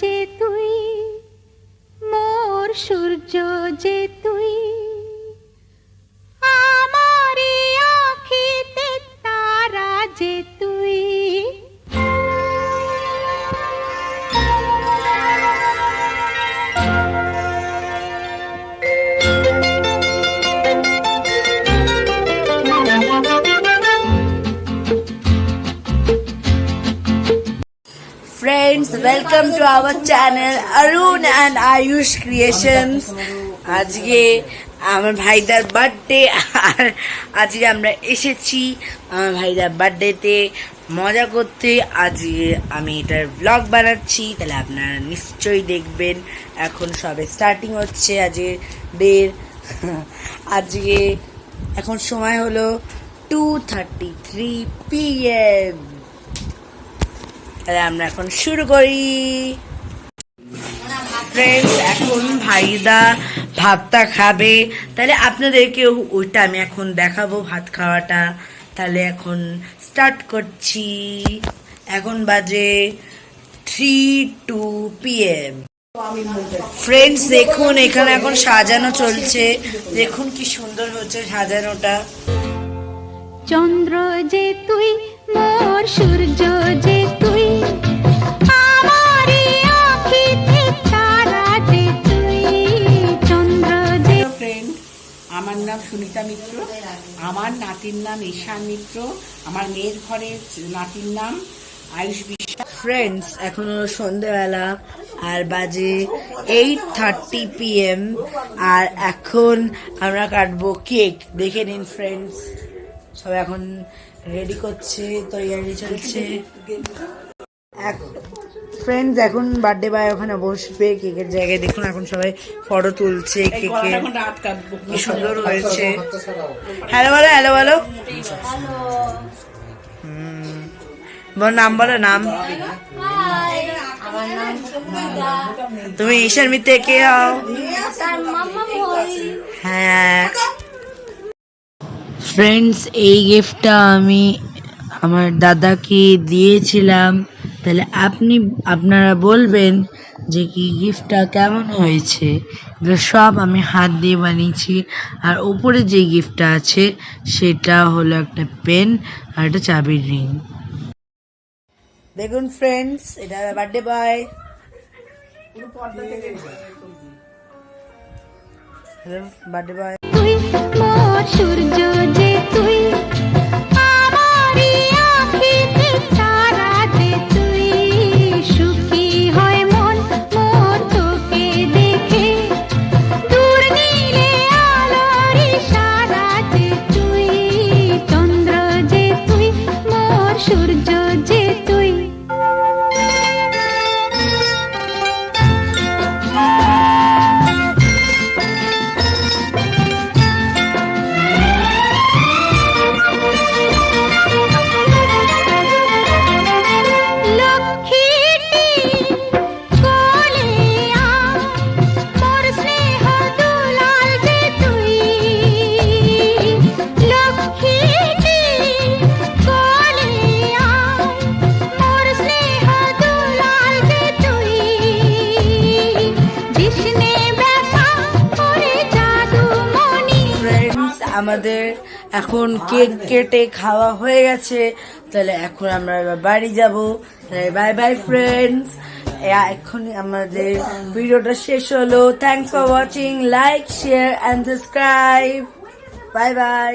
যে তুই, মোর সূর্য যে তুই, আমারি আঁখিতে তারা যে তুই। Friends, welcome to our channel Arun and Ayush Creations. আজকে আমার ভাইদার বার্থডে আর আজকে আমরা এসেছি আমার ভাইদার বার্থডেতে মজা করতে। আজকে আমি এটার ব্লগ বানাচ্ছি, তাহলে আপনারা নিশ্চয়ই দেখবেন। এখন সবে স্টার্টিং হচ্ছে আজকে ডের। আজকে এখন সময় হলো 2:33 PM। তাহলে আমরা এখন শুরু করি। ফ্রেন্ডস, এখন ভাইদা ভাতটা খাবে, তাহলে আপনাদেরকে ওইটা আমি এখন দেখাবো ভাত খাওয়াটা। তাহলে এখন স্টার্ট করছি। এখন বাজে 3:02 PM। ফ্রেন্ডস দেখুন, এখানে এখন সাজানো চলছে। দেখুন কি সুন্দর হচ্ছে সাজানোটা। চন্দ্র যে তুই, মোর সূর্য যে তুই, আমারি আঁখিতে তারা যে তুই। চন্দ্র যে। ফ্রেন্ড, আমার নাম সুনিতা মিত্র, আমার নাতির নাম ঈশান মিত্র, আমার মেয়ের ঘরের নাতির নাম আয়ুষ বিশ্বাস। ফ্রেন্ডস, এখন হলো সন্ধ্যেবেলা আর বাজে 8:30 PM। আর এখন আমরা কাটবো কেক। দেখে নিন ফ্রেন্ডস, সব এখন রেডি করছে, তৈরি চলছে। ফ্রেন্ডস, এখন বার্থডে বয় ওখানে বসবে কেকের জায়গায়। দেখুন এখন সবাই ফটো তুলছে কেকে, কি সুন্দর হয়েছে। হ্যালো বলো, হ্যালো বলো। নাম বলো, নাম। তুমি ঈশান মিত্র কে হও? হ্যাঁ ফ্রেন্ডস, এই গিফটটা আমি আমার দাদাকে দিয়েছিলাম। তাহলে আপনারা বলবেন যে কি গিফটটা কেমন হয়েছে। এগুলো সব আমি হাত দিয়ে বানিয়েছি। আর উপরে যে গিফটটা আছে সেটা হলো একটা পেন আর একটা চাবির রিং। দেখুন ফ্রেন্ডস, এটা birthday boy. Hello birthday boy. তুই মোর সূর্য যে তুই, আমারি আঁখিতে তারা যে তুই। সুখী হয় মন মোর তোকে দেখে, দূর নীলে আলোর ইশারা যে তুই। চন্দ্র যে তুই, মোর সূর্য যে তুই। আমাদের এখন কেক কেটে খাওয়া হয়ে গেছে, তাহলে এখন আমরা বাড়ি যাব। বাই বাই ফ্রেন্ডস, এখন আমাদের ভিডিওটা শেষ হলো। Thanks for watching, like share and subscribe. Bye by.